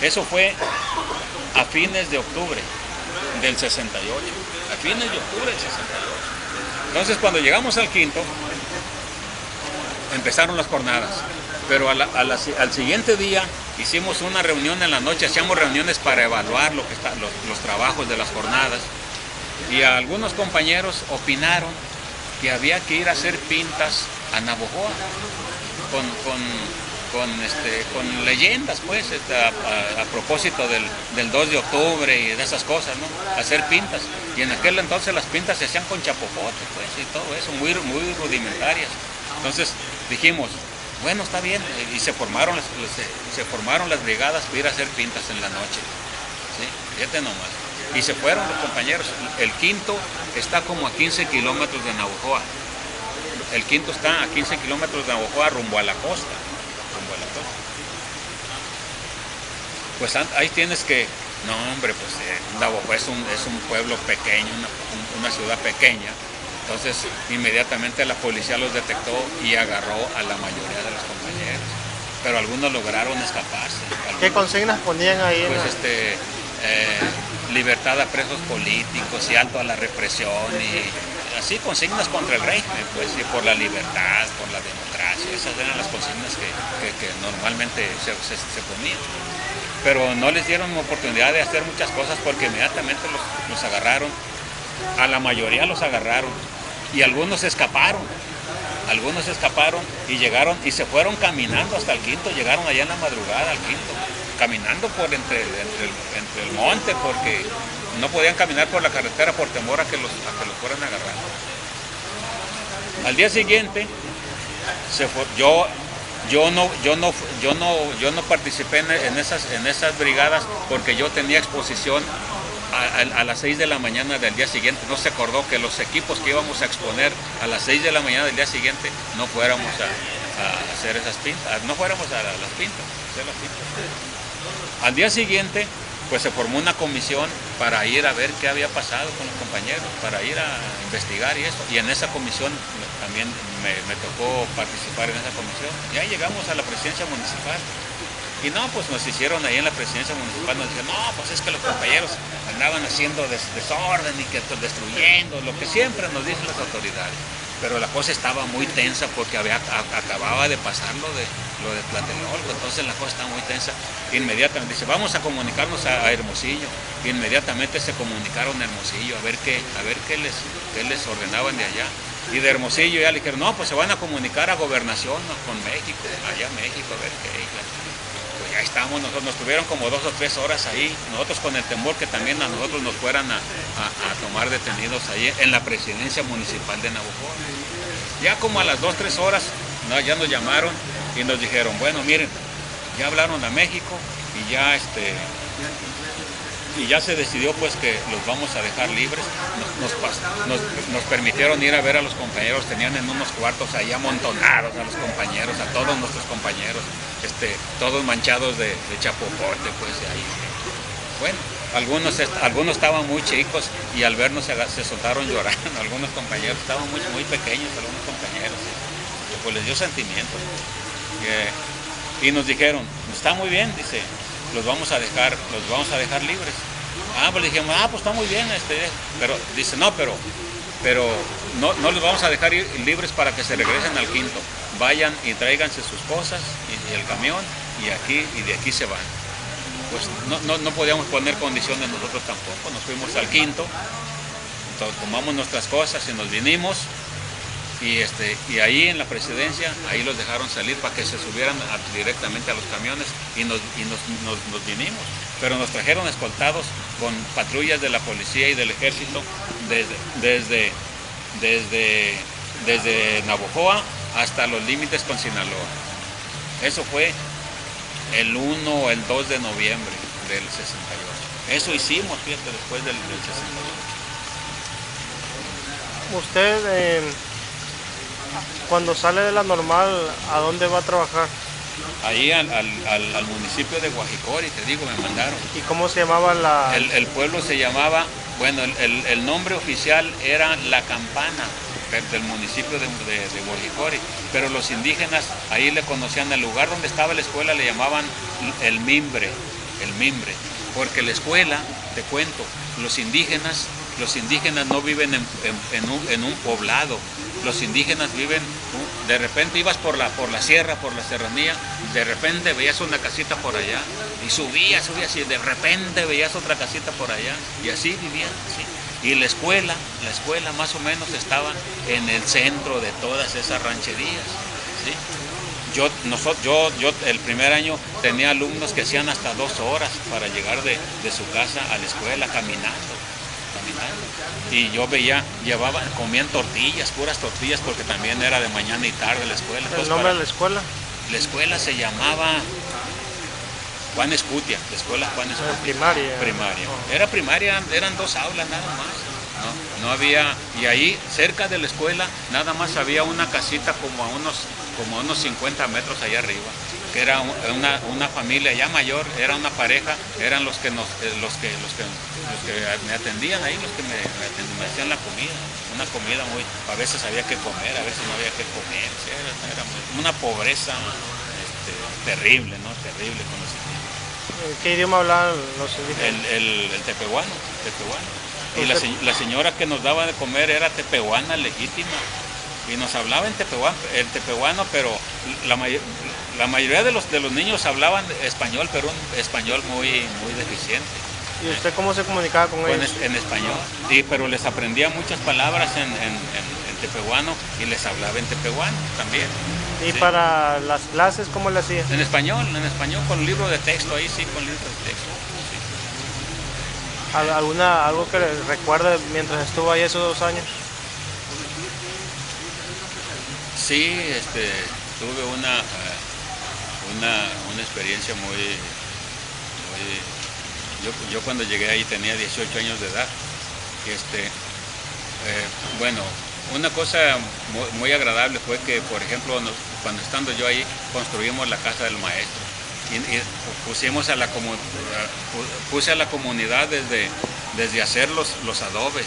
Eso fue a fines de octubre del 68. A fines de octubre del 68. Entonces cuando llegamos al Quinto, empezaron las jornadas. Pero al siguiente día hicimos una reunión en la noche, hacíamos reuniones para evaluar los trabajos de las jornadas. Y algunos compañeros opinaron que había que ir a hacer pintas a Navojoa con leyendas, pues, a propósito del 2 de octubre y de esas cosas, ¿no? Hacer pintas. Y en aquel entonces las pintas se hacían con chapopote, pues, y todo eso, muy rudimentarias. Entonces dijimos, bueno, está bien, y se formaron las brigadas para ir a hacer pintas en la noche. ¿Sí? Fíjate nomás. Y se fueron los compañeros. El Quinto está como a 15 kilómetros de Navojoa. El Quinto está a 15 kilómetros de Navojoa rumbo a la costa. Pues ahí tienes que, no hombre, pues Navojoa es un pueblo pequeño, una ciudad pequeña. Entonces inmediatamente la policía los detectó y agarró a la mayoría de los compañeros. Pero algunos lograron escaparse. ¿Qué consignas ponían ahí? Pues libertad a presos políticos y alto a la represión y así consignas contra el régimen, pues, y por la libertad, por la democracia. Esas eran las consignas que normalmente se ponían. Pero no les dieron oportunidad de hacer muchas cosas porque inmediatamente los agarraron. A la mayoría los agarraron y algunos escaparon y llegaron y se fueron caminando hasta el Quinto, llegaron allá en la madrugada al Quinto, caminando por entre el monte porque no podían caminar por la carretera por temor a que los fueran a agarrar. Al día siguiente yo no participé en esas brigadas porque yo tenía exposición a las 6 de la mañana del día siguiente. No se acordó que los equipos que íbamos a exponer a las 6 de la mañana del día siguiente no fuéramos a hacer esas pintas, no fuéramos a hacer las pintas. Al día siguiente, pues se formó una comisión para ir a ver qué había pasado con los compañeros, para ir a investigar y eso. Y en esa comisión también me tocó participar en esa comisión. Ya llegamos a la presidencia municipal. Y no, pues nos hicieron ahí en la presidencia municipal, nos dijeron, no, pues es que los compañeros andaban haciendo desorden y que destruyendo, lo que siempre nos dicen las autoridades. pero la cosa estaba muy tensa porque acababa de pasar lo de Tlatelolco, entonces la cosa estaba muy tensa. Inmediatamente dice, vamos a comunicarnos a Hermosillo. Inmediatamente se comunicaron a Hermosillo a ver qué les ordenaban de allá. Y de Hermosillo ya le dijeron, no, pues se van a comunicar a Gobernación, ¿no? Con México, allá México, a ver qué. Pues ya estamos, nos tuvieron como 2 o 3 horas ahí, nosotros con el temor que también a nosotros nos fueran a tomar detenidos ahí en la presidencia municipal de Navojoa. Ya como a las 2 o 3 horas, no, ya nos llamaron y nos dijeron, bueno, miren, ya hablaron a México y ya se decidió pues que los vamos a dejar libres. Nos permitieron ir a ver a los compañeros, tenían en unos cuartos ahí amontonados a los compañeros, a todos nuestros compañeros, todos manchados de chapopote, pues ahí. Bueno, algunos estaban muy chicos y al vernos se soltaron llorando, algunos compañeros estaban muy pequeños, algunos compañeros, pues les dio sentimiento. Y nos dijeron, está muy bien, dice, los vamos a dejar libres. Pues dijimos, pues está muy bien, pero dice, no, pero no los vamos a dejar ir libres para que se regresen al Quinto. Vayan y tráiganse sus cosas y el camión y de aquí se van. Pues no podíamos poner condiciones nosotros tampoco. Nos fuimos al Quinto, tomamos nuestras cosas y nos vinimos. Y ahí en la presidencia, ahí los dejaron salir para que se subieran directamente a los camiones y nos vinimos. Pero nos trajeron escoltados con patrullas de la policía y del ejército desde Navojoa hasta los límites con Sinaloa. Eso fue el 1 o el 2 de noviembre del 68. Eso hicimos, fíjate, después del 68. Usted... cuando sale de la Normal, ¿a dónde va a trabajar? Ahí al municipio de Guajicori, te digo, me mandaron. ¿Y cómo se llamaba la...? El pueblo se llamaba, bueno, el nombre oficial era La Campana, del municipio de Guajicori, pero los indígenas ahí le conocían, el lugar donde estaba la escuela le llamaban el Mimbre, porque la escuela, te cuento, los indígenas no viven en un poblado. Los indígenas viven, de repente ibas por la sierra, por la serranía, de repente veías una casita por allá y subías y de repente veías otra casita por allá y así vivían, ¿sí? Y la escuela más o menos estaba en el centro de todas esas rancherías, ¿sí? Yo el primer año tenía alumnos que hacían hasta 2 horas para llegar de su casa a la escuela caminando. Y yo veía, comían tortillas, puras tortillas, porque también era de mañana y tarde la escuela. ¿El nombre de la escuela? La escuela se llamaba Juan Escutia, la escuela Juan Escutia. Primaria. Era primaria, eran 2 aulas nada más. No había, y ahí cerca de la escuela nada más había una casita como a unos 50 metros allá arriba, que era una familia ya mayor, era una pareja, eran los que me atendían ahí, los que me hacían la comida, una comida a veces había que comer, a veces no había que comer, era una pobreza terrible, ¿no? Terrible con los indígenas. ¿Qué idioma hablaban los indígenas? El tepehuano. Y la señora que nos daba de comer era tepehuana legítima. Y nos hablaba en el tepehuano, pero la mayoría de los niños hablaban español, pero un español muy deficiente. ¿Y usted cómo se comunicaba con ellos? En español, sí, pero les aprendía muchas palabras en tepehuano y les hablaba en tepehuano también. ¿Y sí. Para las clases cómo le hacía? En español, con libro de texto, ahí sí, con libro de texto. Sí. ¿Algo que recuerde mientras estuvo ahí esos 2 años? Sí, tuve una experiencia muy yo cuando llegué ahí tenía 18 años de edad. Bueno, una cosa muy agradable fue que, por ejemplo, cuando estando yo ahí, construimos la casa del maestro y puse a la comunidad desde hacer los adobes,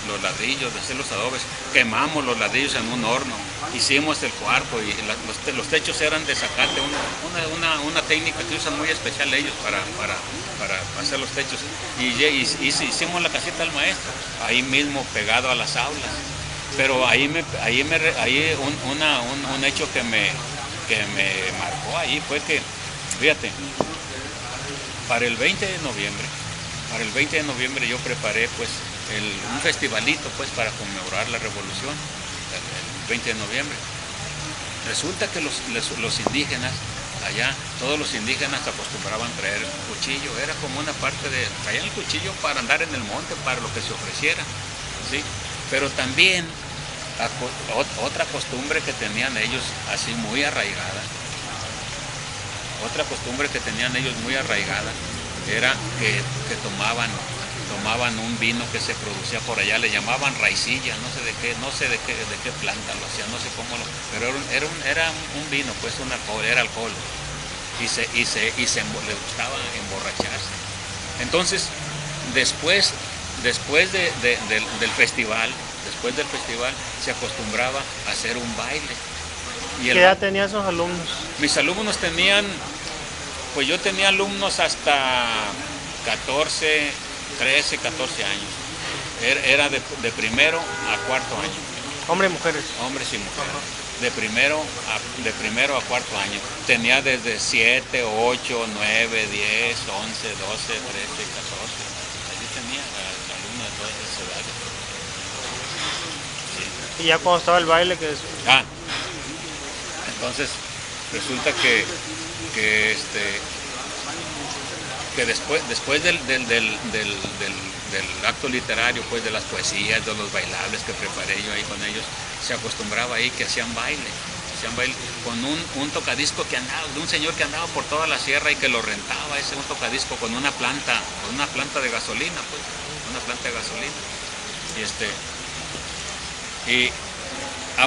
los ladrillos, de hacer los adobes, quemamos los ladrillos en un horno, hicimos el cuarto y los techos eran de zacate, una técnica que usan muy especial ellos para hacer los techos, y hicimos la casita del maestro, ahí mismo pegado a las aulas, Pero ahí un hecho que me marcó ahí fue que, fíjate, para el 20 de noviembre yo preparé pues un festivalito pues para conmemorar la revolución, el 20 de noviembre. Resulta que los indígenas, allá, todos los indígenas acostumbraban traer cuchillo, era como una parte de, traían el cuchillo para andar en el monte, para lo que se ofreciera, ¿sí? Pero también otra costumbre que tenían ellos así muy arraigada, era que tomaban un vino que se producía por allá, le llamaban raicilla, no sé de qué planta lo hacían, no sé cómo pero era un vino, pues era alcohol, y le gustaba emborracharse. Entonces, después del festival, se acostumbraba a hacer un baile. ¿Qué edad tenían esos alumnos? Mis alumnos tenían, pues yo tenía alumnos hasta 13, 14 años. Era de primero a cuarto año. ¿Hombres y mujeres? Hombres y mujeres. De primero a cuarto año. Tenía desde 7, 8, 9, 10, 11, 12, 13, 14. Allí tenía alumnos de todas esas edades. Sí. ¿Y ya cuando estaba el baile? Entonces resulta que después del acto literario, pues de las poesías, de los bailables que preparé yo ahí con ellos, se acostumbraba ahí que hacían baile con un tocadisco que andaba, de un señor que andaba por toda la sierra y que lo rentaba, un tocadisco con una planta de gasolina, pues, una planta de gasolina.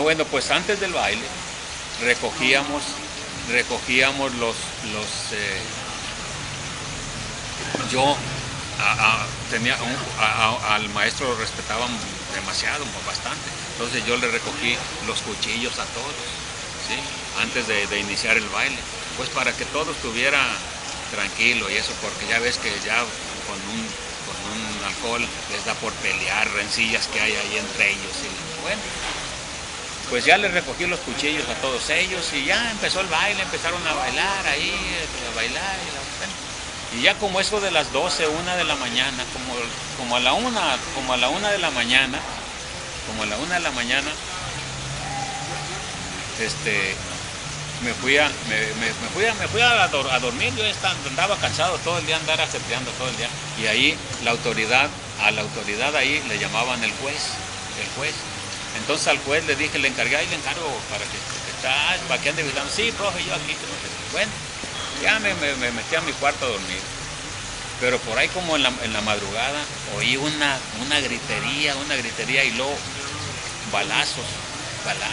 Bueno, pues antes del baile recogíamos yo al maestro lo respetaban demasiado, bastante. Entonces yo le recogí los cuchillos a todos, ¿sí? Antes de iniciar el baile, pues para que todo estuviera tranquilo y eso, porque ya ves que ya con un alcohol les da por pelear, rencillas que hay ahí entre ellos. Y bueno, pues ya les recogí los cuchillos a todos ellos y ya empezó el baile, empezaron a bailar ahí, y ya como eso de las 12, 1 de la mañana, como a la 1 de la mañana, me fui a dormir. Yo andaba cansado todo el día, andar ajetreando todo el día, y ahí a la autoridad ahí le llamaban el juez. Entonces al juez le dije, le encargo para que ande visitando. Sí, profe, yo aquí. Bueno, ya me metí a mi cuarto a dormir. Pero por ahí como en la madrugada oí una gritería y luego balazos, ¿verdad?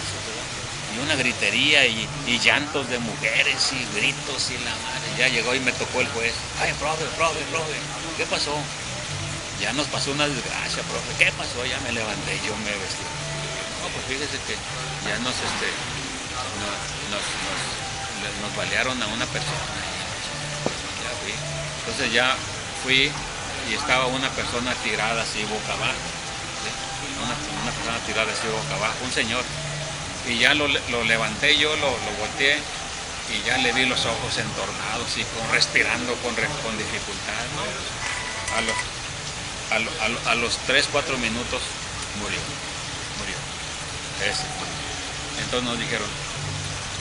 Y una gritería y llantos de mujeres y gritos y la madre. Ya llegó y me tocó el juez. Ay, profe, ¿qué pasó? Ya nos pasó una desgracia, profe. ¿Qué pasó? Ya me levanté, yo me vestí. No, pues fíjese que ya nos balearon a una persona. Ya fui. Entonces ya fui y estaba una persona tirada así boca abajo. ¿Sí? Una persona tirada así boca abajo, un señor. Y ya lo levanté yo, lo volteé y ya le vi los ojos entornados y respirando con dificultad, ¿no? A los 3, 4 minutos murió. Entonces nos dijeron,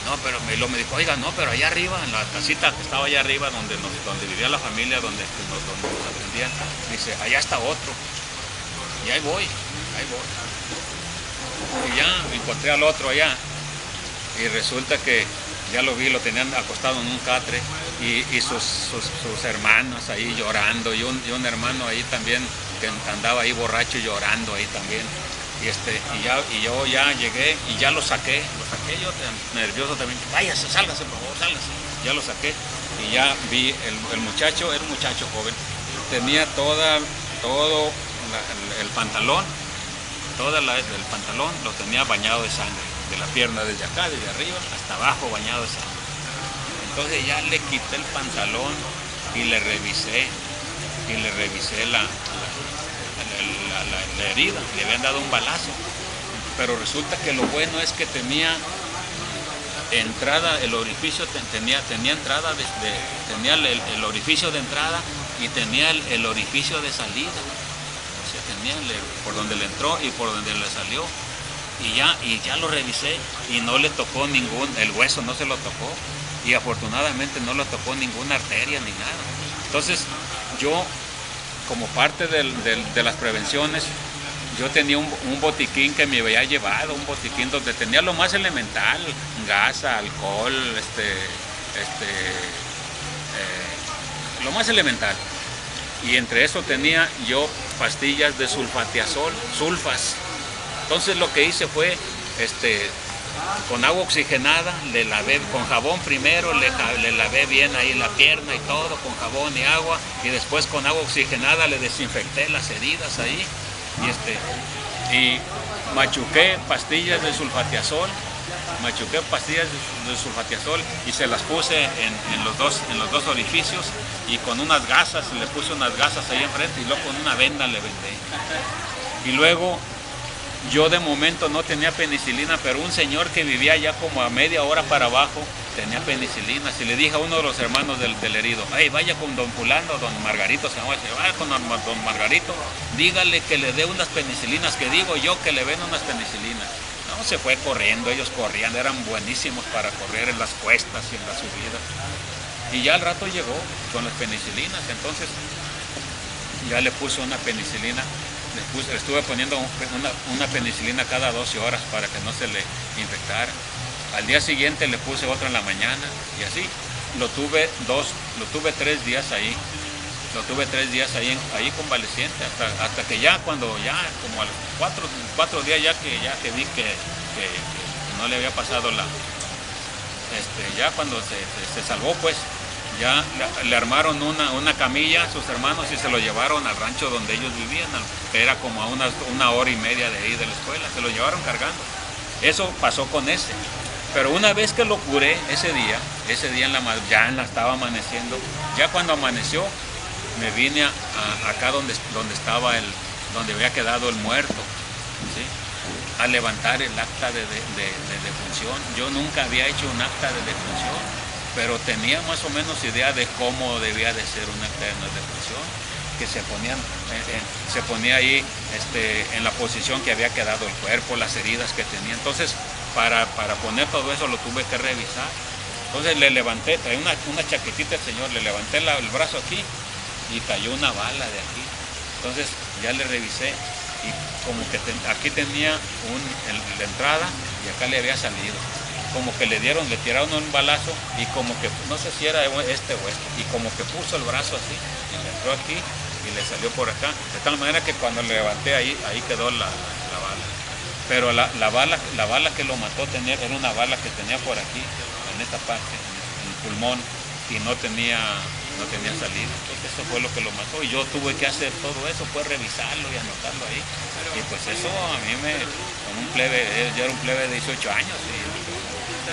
no, pero me dijo, oiga, no, pero allá arriba, en la casita que estaba allá arriba, donde vivía la familia, donde nos atendían, dice, allá está otro. Y ahí voy. Y ya encontré al otro allá. Y resulta que ya lo vi, lo tenían acostado en un catre y sus hermanos ahí llorando, y un hermano ahí también que andaba ahí borracho llorando ahí también. Y yo ya llegué y ya lo saqué yo nervioso también, váyase, sálgase por favor, sálgase. Ya lo saqué y ya vi el muchacho, era un muchacho joven, tenía todo el pantalón, el pantalón lo tenía bañado de sangre, de la pierna desde acá, desde arriba hasta abajo bañado de sangre. Entonces ya le quité el pantalón y le revisé la herida, le habían dado un balazo. pero resulta que lo bueno es que tenía entrada, el orificio tenía entrada, tenía el orificio de entrada y tenía el orificio de salida. O sea, tenía por donde le entró y por donde le salió. Y ya lo revisé y no le tocó el hueso no se lo tocó. Y afortunadamente no le tocó ninguna arteria ni nada. Entonces, yo, como parte de las prevenciones, yo tenía un botiquín que me había llevado, un botiquín donde tenía lo más elemental, gasa, alcohol, lo más elemental. Y entre eso tenía yo pastillas de sulfatiazol, sulfas. Entonces lo que hice fue, con agua oxigenada, le lavé con jabón primero, le lavé bien ahí la pierna y todo, con jabón y agua, y después con agua oxigenada le desinfecté las heridas ahí, y machuqué pastillas de sulfatiazol, y se las puse en los dos orificios, y con unas gasas, le puse unas gasas ahí enfrente, y luego con una venda le vendé. Y luego, yo de momento no tenía penicilina, pero un señor que vivía ya como a media hora para abajo tenía penicilina. Si le dije a uno de los hermanos del herido, hey, vaya con don fulano, don Margarito, se llama, vaya con don Margarito, dígale que le dé unas penicilinas, que digo yo que le ven unas penicilinas. No, se fue corriendo, ellos corrían, eran buenísimos para correr en las cuestas y en las subidas. Y ya al rato llegó con las penicilinas, entonces ya le puso una penicilina. Estuve poniendo una penicilina cada 12 horas para que no se le infectara. Al día siguiente le puse otra en la mañana y así lo tuve 3 días ahí. Lo tuve 3 días ahí convaleciente hasta que ya como a los 4 días ya que vi que no le había pasado ya cuando se salvó, pues ya le armaron una camilla a sus hermanos y se lo llevaron al rancho donde ellos vivían, que era como a una hora y media de ahí de la escuela, se lo llevaron cargando. Eso pasó con ese. Pero una vez que lo curé ese día ya estaba amaneciendo, ya cuando amaneció me vine acá donde había quedado el muerto, ¿sí? A levantar el acta de defunción. Yo nunca había hecho un acta de defunción, pero tenía más o menos idea de cómo debía de ser un acta de defunción, que se ponía ahí en la posición que había quedado el cuerpo, las heridas que tenía. Entonces, para poner todo eso lo tuve que revisar. Entonces le levanté, traía una chaquetita el señor, le levanté el brazo aquí y cayó una bala de aquí. Entonces ya le revisé y como que aquí tenía la entrada y acá le había salido. Como que le tiraron un balazo y como que, no sé si era este o este, y como que puso el brazo así y le entró aquí y le salió por acá. De tal manera que cuando le levanté ahí quedó la bala. Pero la bala que lo mató era una bala que tenía por aquí, en esta parte, en el pulmón, y no tenía salida. Entonces eso fue lo que lo mató y yo tuve que hacer todo eso, pues revisarlo y anotarlo ahí. Y pues eso a mí yo era un plebe de 18 años y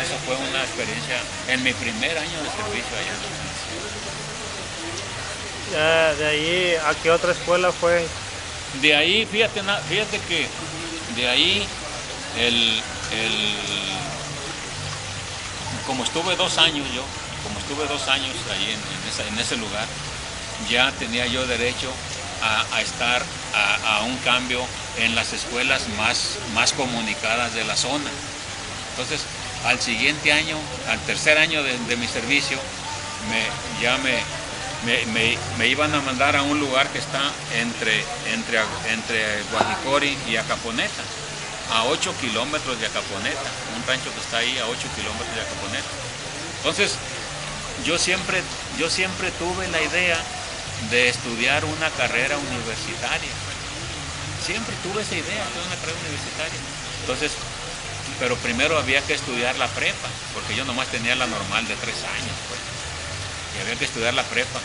eso fue una experiencia en mi primer año de servicio allá en la policía. De ahí, ¿a qué otra escuela fue? De ahí, fíjate que de ahí como estuve 2 años ahí en ese lugar, ya tenía yo derecho a estar a un cambio en las escuelas más comunicadas de la zona. Entonces, al siguiente año, al tercer año de mi servicio, me iban a mandar a un lugar que está entre Guajicori y Acaponeta, a 8 kilómetros de Acaponeta, un rancho que está ahí a 8 kilómetros de Acaponeta. Entonces, yo siempre tuve la idea de estudiar una carrera universitaria. Siempre tuve esa idea de una carrera universitaria. Entonces, pero primero había que estudiar la prepa, porque yo nomás tenía la normal de 3 años, pues, y había que estudiar la prepa.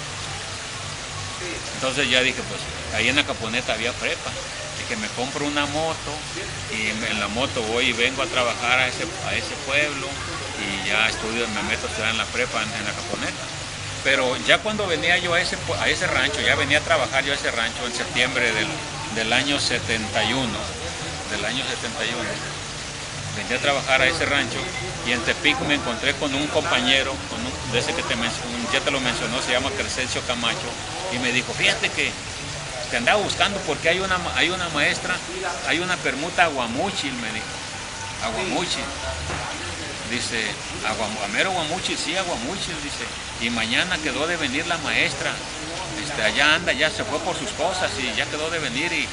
Entonces ya dije, pues, ahí en Acaponeta había prepa. Dije, me compro una moto y en la moto voy y vengo a trabajar a ese pueblo y ya me meto a estudiar en la prepa en Acaponeta. Pero ya cuando venía yo a ese rancho, ya venía a trabajar yo a ese rancho en septiembre del año 71, del año 71. Vine a trabajar a ese rancho y en Tepic me encontré con un compañero, de ese que ya te lo mencionó, se llama Crescencio Camacho, y me dijo, fíjate que te andaba buscando porque hay una maestra, hay una permuta Aguamúchil, me dijo. Aguamúchil. Dice, mero Aguamúchil, sí, Aguamúchil, dice. Y mañana quedó de venir la maestra. Allá anda, ya se fue por sus cosas y ya quedó de venir y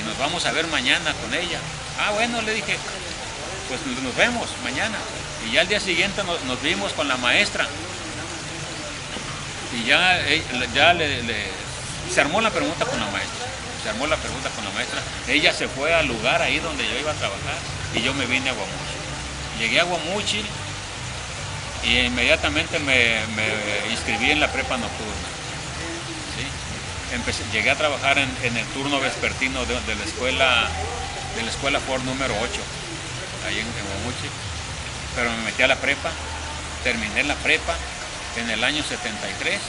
nos vamos a ver mañana con ella. Ah, bueno, le dije, pues nos vemos mañana. Y ya al día siguiente nos vimos con la maestra. Y ya se armó la pregunta con la maestra. Se armó la pregunta con la maestra. Ella se fue al lugar ahí donde yo iba a trabajar y yo me vine a Aguamúchil. Llegué a Aguamúchil y inmediatamente me inscribí en la prepa nocturna. ¿Sí? Llegué a trabajar en el turno vespertino de la escuela Ford número 8, ahí en Aguamúchil. Pero me metí a la prepa, terminé la prepa en el año 73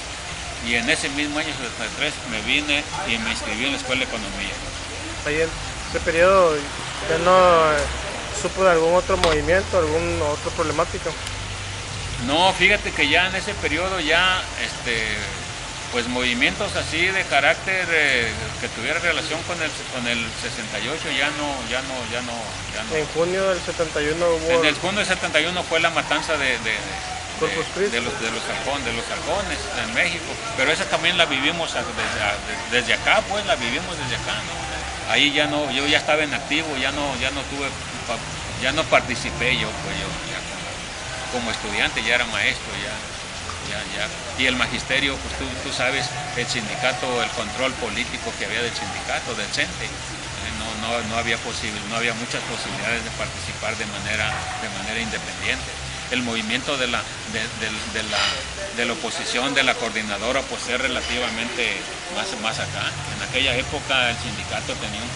y en ese mismo año 73 me vine y me inscribí en la escuela de economía. Ahí en ese periodo ya no supo de algún otro movimiento, algún otro problemático. No, fíjate que ya en ese periodo ya pues movimientos así de carácter que tuviera relación con el 68 ya no. En junio del 71 hubo... En el junio del 71 fue la matanza de los halcones en México, pero esa también la vivimos desde acá, pues la vivimos desde acá, ¿no? Ahí ya no, yo ya estaba en activo, ya no participé yo, pues yo ya como estudiante, ya era maestro, ya. Y el magisterio, pues tú sabes, el sindicato, el control político que había del sindicato, del CENTE, no había muchas posibilidades de participar de manera independiente. El movimiento de la oposición, de la coordinadora, pues es relativamente más acá. En aquella época el sindicato tenía un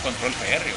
control férreo.